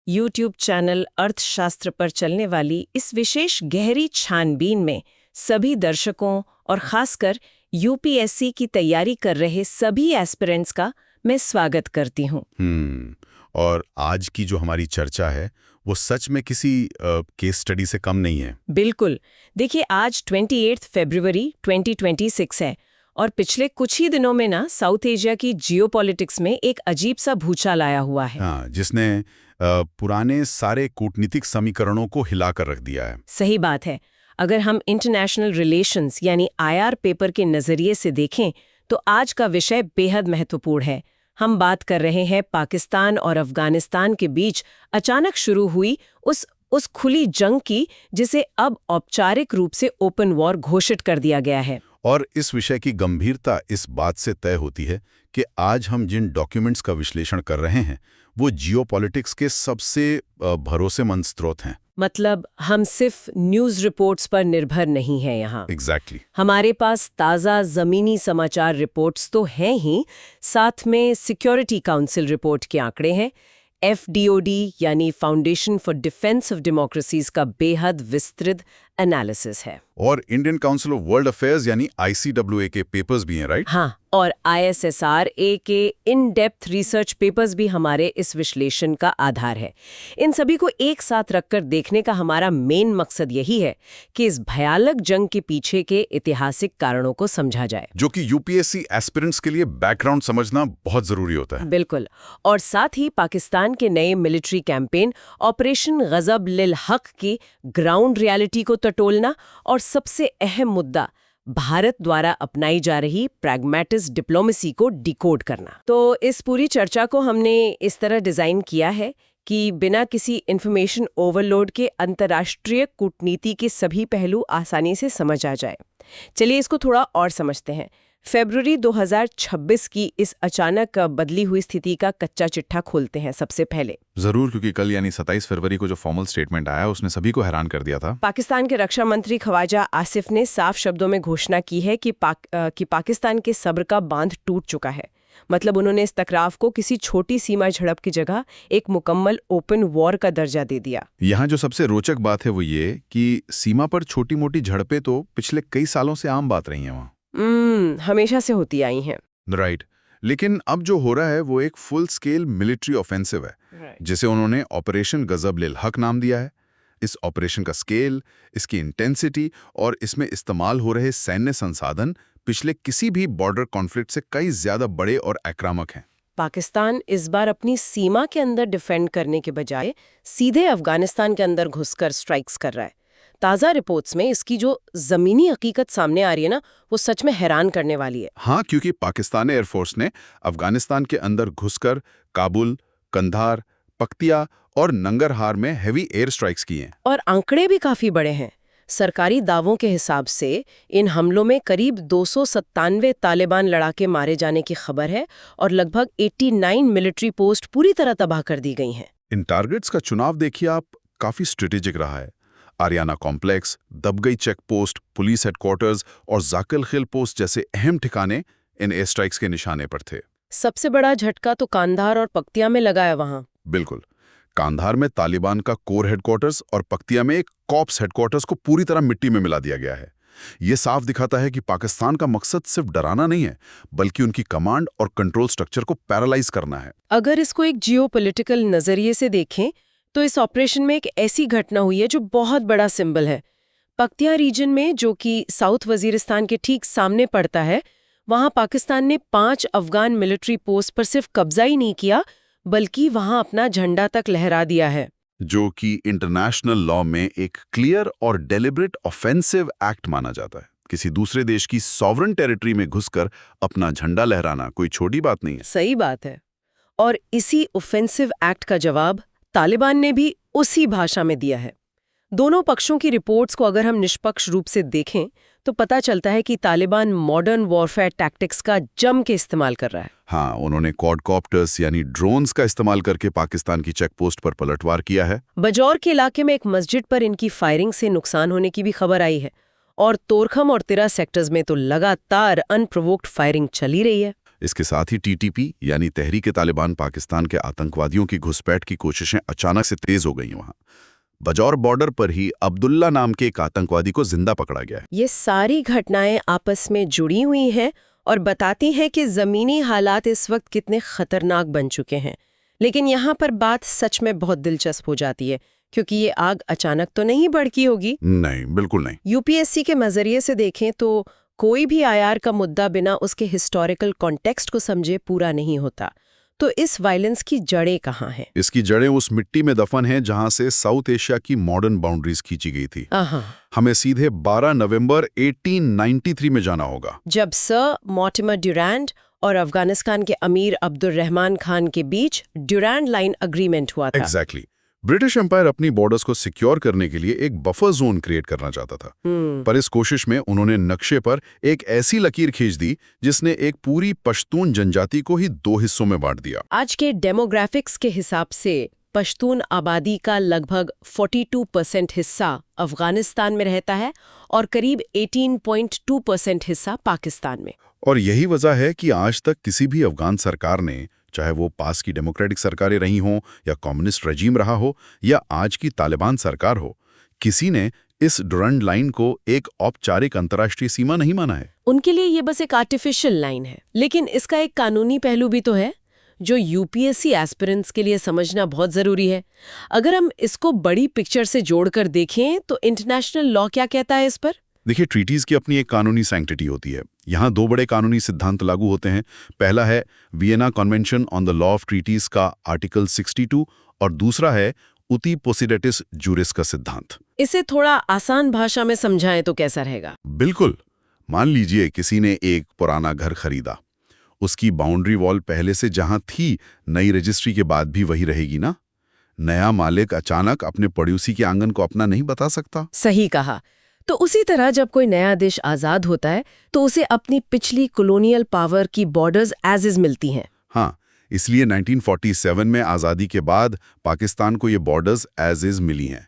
YouTube channel अर्थशास्त्र पर चलने वाली इस विशेष गहरी छानबीन में सभी दर्शकों और खासकर यूपीएससी की तैयारी कर रहे सभी एस्पिरेंट्स का मैं स्वागत करती हूँ। और आज की जो हमारी चर्चा है वो सच में किसी केस स्टडी से कम नहीं है। बिल्कुल। देखिए, आज 28 फरवरी 2026 है और पिछले कुछ ही दिनों में ना साउथ एशिया की जियोपॉलिटिक्स में एक अजीब सा भूचाल आया हुआ है। हाँ, जिसने पुराने सारे कूटनीतिक समीकरणों को हिलाकर रख दिया है। सही बात है। अगर हम इंटरनेशनल रिलेशंस यानी आईआर पेपर के नजरिए से देखें तो आज का विषय बेहद महत्वपूर्ण है। हम बात कर रहे हैं पाकिस्तान और अफगानिस्तान के बीच अचानक शुरू हुई उस खुली जंग की, जिसे अब औपचारिक रूप से ओपन वॉर घोषित कर दिया गया है। और इस विषय की गंभीरता इस बात से तय होती है कि आज हम जिन डॉक्यूमेंट्स का विश्लेषण कर रहे हैं वो जियोपॉलिटिक्स के सबसे भरोसेमंद स्रोत हैं। मतलब हम सिर्फ न्यूज़ रिपोर्ट्स पर निर्भर नहीं हैं यहाँ। एग्जैक्टली। हमारे पास ताज़ा ज़मीनी समाचार रिपोर्ट्स तो हैं ही, साथ में सिक्योरिटी काउंसिल रिपोर्ट के आंकड़े हैं। FDOD यानी foundation for defence of democracies का बेहद विस्तृत एनालिसिस है। और Indian council of world affairs यानी ICWA के पेपर्स भी हैं, राइट? हाँ, और ISSRA के इन डेप्थ रिसर्च पेपर्स भी हमारे इस विश्लेषण का आधार है। इन सभी को एक साथ रखकर देखने का हमारा मेन मकसद यही है कि इस भयानक जंग के पीछे के ऐतिहासिक कारणों को समझा जाए, जो कि यूपीएससी एस्पिरेंट्स के लिए बैकग्राउंड समझना बहुत जरूरी होता है। बिल्कुल। और साथ ही पाकिस्तान के नए मिलिट्री कैंपेन ऑपरेशन गजब लिल हक की ग्राउंड रियलिटी को टटोलना और सबसे अहम मुद्दा भारत द्वारा अपनाई जा रही प्रैग्मेटिस्ट डिप्लोमेसी को डिकोड करना। तो इस पूरी चर्चा को हमने इस तरह डिजाइन किया है कि बिना किसी इंफॉर्मेशन ओवरलोड के अंतर्राष्ट्रीय कूटनीति के सभी पहलू आसानी से समझ आ जाए। चलिए इसको थोड़ा और समझते हैं। फरवरी 2026 की इस अचानक बदली हुई स्थिति का कच्चा चिट्ठा खोलते हैं सबसे पहले। जरूर, क्योंकि कल यानी 27 फरवरी को जो फॉर्मल स्टेटमेंट आया उसने सभी को हैरान कर दिया था। पाकिस्तान के रक्षा मंत्री ख्वाजा आसिफ ने साफ शब्दों में घोषणा की है कि पाकिस्तान के सब्र का बांध टूट चुका है। मतलब उन्होंने इस टकराव को किसी छोटी सीमा झड़प की जगह एक मुकम्मल ओपन वॉर का दर्जा दे दिया। यहाँ जो सबसे रोचक बात है वो ये कि सीमा पर छोटी मोटी झड़पें तो पिछले कई सालों से आम बात रही हैं वहाँ। हमेशा से होती आई हैं। राइट। लेकिन अब जो हो रहा है वो एक फुल स्केल मिलिट्री ऑफेंसिव है, जिसे उन्होंने ऑपरेशन गजब लिल हक नाम दिया है। इस ऑपरेशन का स्केल, इसकी इंटेंसिटी और इसमें इस्तेमाल हो रहे सैन्य संसाधन पिछले किसी भी बॉर्डर कॉन्फ्लिक्ट से कई ज्यादा बड़े और आक्रामक हैं। पाकिस्तान इस बार अपनी सीमा के अंदर डिफेंड करने के बजाय सीधे अफगानिस्तान के अंदर घुसकर स्ट्राइक्स कर रहा है। ताज़ा रिपोर्ट्स में इसकी जो ज़मीनी हकीकत सामने आ रही है ना, वो सच में हैरान करने वाली है। हाँ, क्योंकि पाकिस्तान एयरफोर्स ने अफगानिस्तान के अंदर घुसकर काबुल, कंधार, पख्तिया और नंगरहार में हेवी एयर स्ट्राइक्स किए हैं। और आंकड़े भी काफ़ी बड़े हैं। सरकारी दावों के हिसाब से इन हमलों में करीब 297 तालिबान लड़ाके मारे जाने की खबर है और लगभग 89 मिलिट्री पोस्ट पूरी तरह तबाह कर दी गई हैं। इन टारगेट्स का चुनाव देखिए आप, काफ़ी स्ट्रेटेजिक रहा है। Ariana complex, Dabgai check post, police headquarters और जाकिल खिल पोस्ट जैसे अहम ठिकाने इन एयर स्ट्राइक्स के निशाने पर थे। सबसे बड़ा झटका तो कांधार और पख्तिया में लगा है वहाँ। बिल्कुल। कांधार में तालिबान का कोर हेडक्वार्टर्स और पख्तिया में एक कॉप्स हेडक्वार्टर्स को पूरी तरह मिट्टी में मिला दिया गया है। ये साफ दिखाता है कि पाकिस्तान का मकसद सिर्फ डराना नहीं है, बल्कि उनकी कमांड और कंट्रोल स्ट्रक्चर को पैरालाइज करना है। अगर इसको एक जियोपॉलिटिकल नजरिए से देखें तो इस ऑपरेशन में एक ऐसी घटना हुई है जो बहुत बड़ा सिंबल है। पख्तिया रीजन में, जो कि साउथ वजीरिस्तान के ठीक सामने पड़ता है, वहां पाकिस्तान ने 5 अफगान मिलिट्री पोस्ट पर सिर्फ कब्जा ही नहीं किया, बल्कि वहां अपना झंडा तक लहरा दिया है, जो कि इंटरनेशनल लॉ में एक क्लियर और डेलिब्रेट ऑफेंसिव एक्ट माना जाता है। किसी दूसरे देश की सॉवरन टेरिटरी में घुसकर अपना झंडा लहराना कोई छोटी बात नहीं है। सही बात है। और इसी ऑफेंसिव एक्ट का जवाब तालिबान ने भी उसी भाषा में दिया है। दोनों पक्षों की रिपोर्ट्स को अगर हम निष्पक्ष रूप से देखें तो पता चलता है कि तालिबान मॉडर्न वॉरफेयर टैक्टिक्स का जम के इस्तेमाल कर रहा है। हाँ, उन्होंने क्वाडकॉप्टर्स यानी ड्रोन्स का इस्तेमाल करके पाकिस्तान की चेकपोस्ट पर पलटवार किया है। बजौर के इलाके में एक मस्जिद पर इनकी फायरिंग से नुकसान होने की भी खबर आई है और तोरखम और तिरा सेक्टर्स में तो लगातार अनप्रोवोक्ड फायरिंग चली रही है। इसके साथ ही टीटीपी यानी तहरीक-ए-तालिबान पाकिस्तान के आतंकवादियों की घुसपैठ की कोशिशें अचानक से तेज हो गई वहां। बजौर बॉर्डर पर ही अब्दुल्ला नाम के एक आतंकवादी को जिंदा पकड़ा गया है। ये सारी घटनाएं आपस में जुड़ी हुई हैं और बताती हैं कि ज़मीनी हालात इस वक्त कितने खतरनाक बन चुके हैं। लेकिन यहाँ पर बात सच में बहुत दिलचस्प हो जाती है, क्योंकि ये आग अचानक तो नहीं भड़की होगी। नहीं, बिल्कुल नहीं। यूपीएससी के नजरिए से देखें तो कोई भी आईआर का मुद्दा बिना उसके हिस्टोरिकल कॉन्टेक्स्ट को समझे पूरा नहीं होता। तो इस वायलेंस की जड़ें कहाँ हैं? इसकी जड़ें उस मिट्टी में दफन हैं जहां से साउथ एशिया की मॉडर्न बाउंड्रीज खींची गई थी। हमें सीधे 12 नवंबर 1893 में जाना होगा, जब सर मॉर्टिमर ड्यूरैंड और अफगानिस्तान के अमीर अब्दुर्रहमान खान के बीच ड्यूरैंड लाइन अग्रीमेंट हुआ था। एग्जैक्टली। ब्रिटिश एम्पायर अपनी बॉर्डर्स को सिक्योर करने के लिए एक बफर जोन क्रिएट करना चाहता था, पर इस कोशिश में उन्होंने नक्शे पर एक ऐसी लकीर खींच दी जिसने एक पूरी पश्तून जनजाति को ही 2 हिस्सों में बांट दिया। आज के डेमोग्राफिक्स के हिसाब से पश्तून आबादी का लगभग 42% हिस्सा अफगानिस्तान में रहता है और करीब 18.2% हिस्सा पाकिस्तान में। और यही वजह है कि आज तक किसी भी अफगान सरकार ने, चाहे वो पास की डेमोक्रेटिक सरकारें रही हों या कम्युनिस्ट रजीम रहा हो या आज की तालिबान सरकार हो, किसी ने इस ड्यूरैंड लाइन को एक औपचारिक अंतर्राष्ट्रीय सीमा नहीं माना है। उनके लिए ये बस एक आर्टिफिशियल लाइन है। लेकिन इसका एक कानूनी पहलू भी तो है, जो यूपीएससी एस्पिरेंट्स के लिए समझना बहुत जरूरी है। अगर हम इसको बड़ी पिक्चर से जोड़कर देखें तो इंटरनेशनल लॉ क्या कहता है इस पर? देखिए, ट्रीटीज की अपनी एक कानूनी सैंक्टिटी होती है। यहाँ 2 बड़े कानूनी सिद्धांत लागू होते हैं। पहला है Vienna convention on the law of treaties का आर्टिकल 62 और दूसरा है उति पोसिडेटिस जूरिस का सिद्धांत। इसे थोड़ा आसान भाषा में समझाएं तो कैसा रहेगा? बिल्कुल। मान लीजिए किसी ने एक पुराना घर खरीदा, उसकी बाउंड्री वॉल पहले से जहां थी, नई रजिस्ट्री के बाद भी वही रहेगी ना। नया मालिक अचानक अपने पड़ोसी के आंगन को अपना नहीं बता सकता। सही कहा। तो उसी तरह जब कोई नया देश आजाद होता है तो उसे अपनी पिछली कॉलोनियल पावर की बॉर्डर्स एज इज मिलती हैं। हाँ, इसलिए 1947 में आज़ादी के बाद पाकिस्तान को ये बॉर्डर्स एज इज मिली हैं।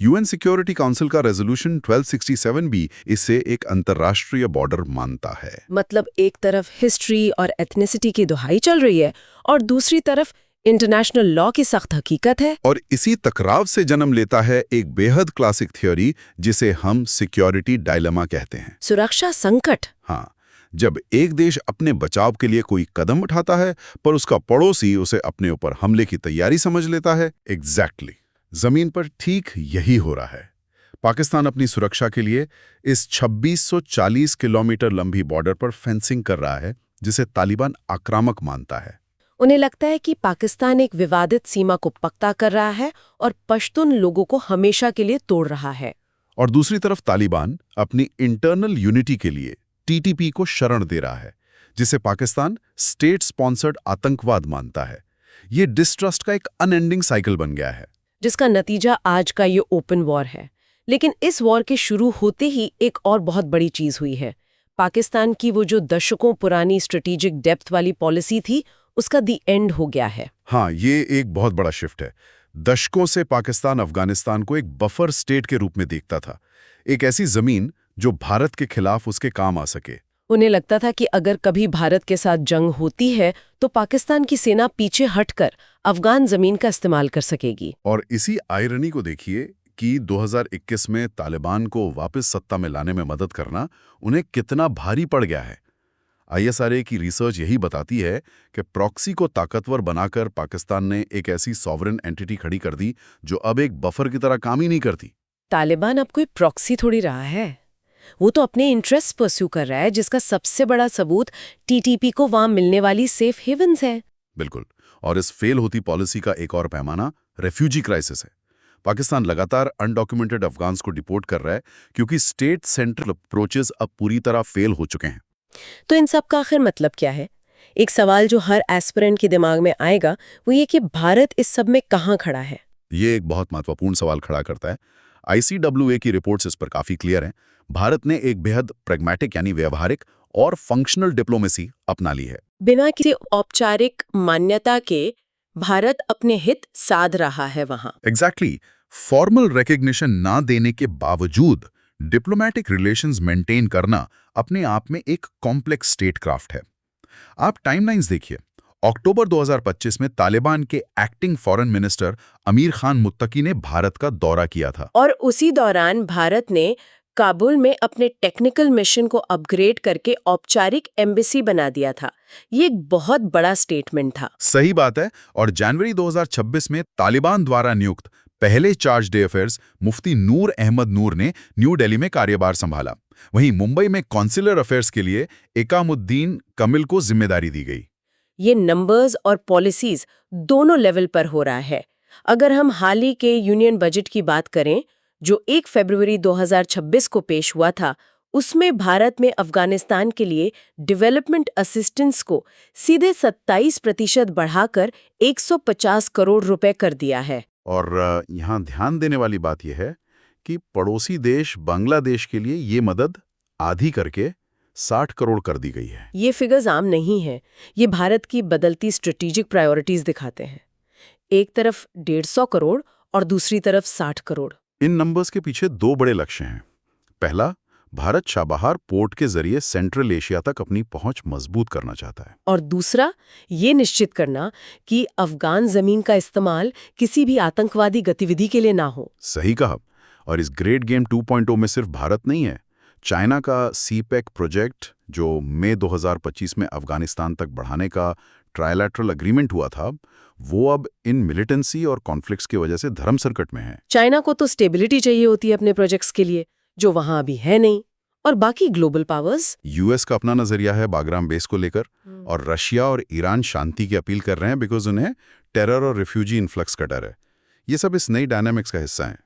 यूएन सिक्योरिटी काउंसिल का रेजोल्यूशन 1267 भी इसे एक अंतर्राष्ट्रीय बॉर्डर मानता है। मतलब एक तरफ हिस्ट्री और एथनिसिटी की दुहाई चल रही है और दूसरी तरफ इंटरनेशनल लॉ की सख्त हकीकत है। और इसी टकराव से जन्म लेता है एक बेहद क्लासिक थ्योरी जिसे हम सिक्योरिटी डायलेमा कहते हैं। सुरक्षा संकट। हाँ, जब एक देश अपने बचाव के लिए कोई कदम उठाता है पर उसका पड़ोसी उसे अपने ऊपर हमले की तैयारी समझ लेता है। एग्जैक्टली। जमीन पर ठीक यही हो रहा है। पाकिस्तान अपनी सुरक्षा के लिए इस 2640 किलोमीटर लंबी बॉर्डर पर फेंसिंग कर रहा है, जिसे तालिबान आक्रामक मानता है। उन्हें लगता है कि पाकिस्तान एक विवादित सीमा को पक्का कर रहा है और पश्तून लोगों को हमेशा के लिए तोड़ रहा है। और दूसरी तरफ तालिबान अपनी इंटरनल यूनिटी के लिए टीटीपी को शरण दे रहा है, जिसे पाकिस्तान स्टेट स्पॉन्सर्ड आतंकवाद मानता है। ये डिस्ट्रस्ट का एक अनएंडिंग साइकिल बन गया है, जिसका नतीजा आज का ये ओपन वॉर है। लेकिन इस वॉर के शुरू होते ही एक और बहुत बड़ी चीज हुई है। पाकिस्तान की वो जो दशकों पुरानी स्ट्रेटेजिक डेप्थ वाली पॉलिसी थी, उसका दी एंड हो गया है। हाँ, ये एक बहुत बड़ा शिफ्ट है। दशकों से पाकिस्तान अफगानिस्तान को एक बफर स्टेट के रूप में देखता था, एक ऐसी जमीन जो भारत के खिलाफ उसके काम आ सके। उन्हें लगता था कि अगर कभी भारत के साथ जंग होती है तो पाकिस्तान की सेना पीछे हटकर अफगान जमीन का इस्तेमाल कर सकेगी। और इसी आयरनी को देखिए कि 2021 में तालिबान को वापस सत्ता में लाने में मदद करना उन्हें कितना भारी पड़ गया है। आईएसआरए की रिसर्च यही बताती है कि प्रॉक्सी को ताकतवर बनाकर पाकिस्तान ने एक ऐसी सॉवरेन एंटिटी खड़ी कर दी जो अब एक बफर की तरह काम ही नहीं करती। तालिबान अब कोई प्रॉक्सी थोड़ी रहा है, वो तो अपने इंटरेस्ट परस्यू कर रहा है, जिसका सबसे बड़ा सबूत टीटीपी को वहां मिलने वाली सेफ हेवन्स है। बिल्कुल। और इस फेल होती पॉलिसी का एक और पैमाना रेफ्यूजी क्राइसिस है। पाकिस्तान लगातार अनडॉक्यूमेंटेड अफगान्स को डिपोर्ट कर रहा है क्योंकि स्टेट सेंट्रल अप्रोचेस अब पूरी तरह फेल हो चुके हैं। तो इन सब का आखिर मतलब क्या है? एक सवाल जो हर एस्पिरेंट के दिमाग में आएगा वो ये कि भारत इस सब में कहाँ खड़ा है। ये एक बहुत महत्वपूर्ण सवाल खड़ा करता है। ICWA की रिपोर्ट्स इस पर काफी क्लियर हैं। भारत ने एक बेहद प्रैग्मेटिक यानी व्यवहारिक और फंक्शनल डिप्लोमेसी अपना ली है। बिना किसी औपचारिक मान्यता के भारत अपने हित साध रहा है वहां। एग्जैक्टली। फॉर्मल रिकॉग्निशन ना देने के बावजूद डिप्लोमेटिक रिलेशंस मेंटेन करना अपने आप में एक कॉम्प्लेक्स स्टेट क्राफ्ट है। आप टाइमलाइंस देखिए। अक्टूबर 2025 में तालिबान के एक्टिंग फॉरेन मिनिस्टर अमीर खान मुत्तकी ने भारत का दौरा किया था। और उसी दौरान भारत ने काबुल में अपने टेक्निकल मिशन को अपग्रेड करके औपचारिक एम्बेसी बना दिया था। ये एक बहुत बड़ा स्टेटमेंट था। सही बात है। और जनवरी 2026 में तालिबान द्वारा नियुक्त पहले चार्ज डे अफेयर्स मुफ्ती नूर अहमद नूर ने न्यू दिल्ली में कार्यभार संभाला। वहीं मुंबई में कॉन्सुलर अफेयर्स के लिए एकामुद्दीन कमिल को जिम्मेदारी दी गई। ये नंबर्स और पॉलिसीज दोनों लेवल पर हो रहा है। अगर हम हाल ही के यूनियन बजट की बात करें, जो 1 फरवरी 2026 को पेश हुआ था, उसमें भारत में अफगानिस्तान के लिए डेवलपमेंट असिस्टेंस को सीधे 27% बढ़ाकर 150 करोड़ रुपए कर दिया है। और यहाँ ध्यान देने वाली बात यह है कि पड़ोसी देश बांग्लादेश के लिए ये मदद आधी करके 60 करोड़ कर दी गई है। ये फिगर्स आम नहीं है। ये भारत की बदलती स्ट्रेटेजिक प्रायोरिटीज दिखाते हैं। एक तरफ 150 करोड़ और दूसरी तरफ 60 करोड़। इन नंबर्स के पीछे दो बड़े लक्ष्य हैं। पहला, भारत चाबहार पोर्ट के जरिए सेंट्रल एशिया तक अपनी पहुंच मजबूत करना चाहता है। और दूसरा, ये निश्चित करना कि अफगान जमीन का इस्तेमाल किसी भी आतंकवादी गतिविधि के लिए ना हो। सही कहा। और इस ग्रेट गेम 2.0 में सिर्फ भारत नहीं है। चाइना का सीपेक प्रोजेक्ट, जो मई 2025 में अफगानिस्तान तक बढ़ाने का ट्रायलैटरल एग्रीमेंट हुआ था, वो अब इन मिलिटेंसी और कॉन्फ्लिक्ट्स की वजह से धर्म संकट में है। चाइना को तो स्टेबिलिटी चाहिए होती है अपने प्रोजेक्ट्स के लिए, जो वहां अभी है नहीं। और बाकी ग्लोबल पावर्स, यूएस का अपना नजरिया है बागराम बेस को लेकर, और रशिया और ईरान शांति की अपील कर रहे हैं बिकॉज उन्हें टेरर और रिफ्यूजी इन्फ्लक्स का डर है। ये सब इस नई डायनामिक्स का हिस्सा है।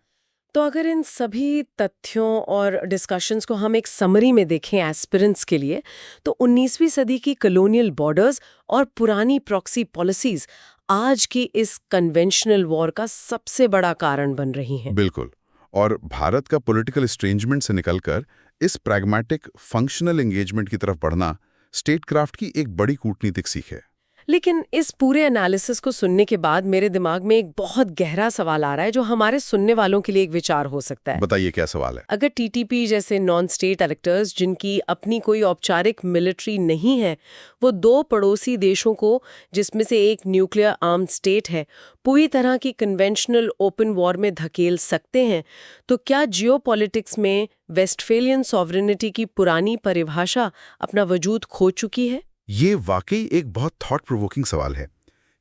तो अगर इन सभी तथ्यों और डिस्कशंस को हम एक समरी में देखें एस्पिरेंट्स के लिए, तो 19वीं सदी की कॉलोनियल बॉर्डर्स और पुरानी प्रॉक्सी पॉलिसीज आज की इस कन्वेंशनल वॉर का सबसे बड़ा कारण बन रही हैं। बिल्कुल। और भारत का पॉलिटिकल स्ट्रेंजमेंट से निकलकर इस प्रैग्मेटिक फंक्शनल एंगेजमेंट की तरफ बढ़ना स्टेटक्राफ्ट की एक बड़ी कूटनीतिक सीख है। लेकिन इस पूरे एनालिसिस को सुनने के बाद मेरे दिमाग में एक बहुत गहरा सवाल आ रहा है, जो हमारे सुनने वालों के लिए एक विचार हो सकता है। बताइए क्या सवाल है? अगर टीटीपी जैसे नॉन स्टेट एक्टर्स, जिनकी अपनी कोई औपचारिक मिलिट्री नहीं है, वो दो पड़ोसी देशों को, जिसमें से एक न्यूक्लियर आर्म्ड स्टेट है, पूरी तरह की कन्वेंशनल ओपन वॉर में धकेल सकते हैं, तो क्या जियोपॉलिटिक्स में वेस्टफेलियन सॉवरेनिटी की पुरानी परिभाषा अपना वजूद खो चुकी है? ये वाकई एक बहुत थॉट प्रोवोकिंग सवाल है,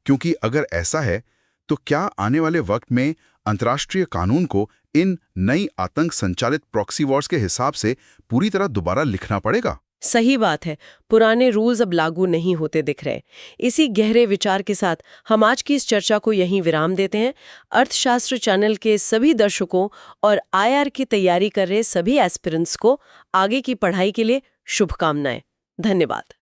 क्योंकि अगर ऐसा है तो क्या आने वाले वक्त में अंतर्राष्ट्रीय कानून को इन नई आतंक संचालित प्रॉक्सी वॉर्स के हिसाब से पूरी तरह दोबारा लिखना पड़ेगा? सही बात है, पुराने रूल्स अब लागू नहीं होते दिख रहे। इसी गहरे विचार के साथ हम आज की इस चर्चा को यहीं विराम देते हैं। अर्थशास्त्र चैनल के सभी दर्शकों और IR की तैयारी कर रहे सभी एस्पिरेंट्स को आगे की पढ़ाई के लिए शुभकामनाएं। धन्यवाद।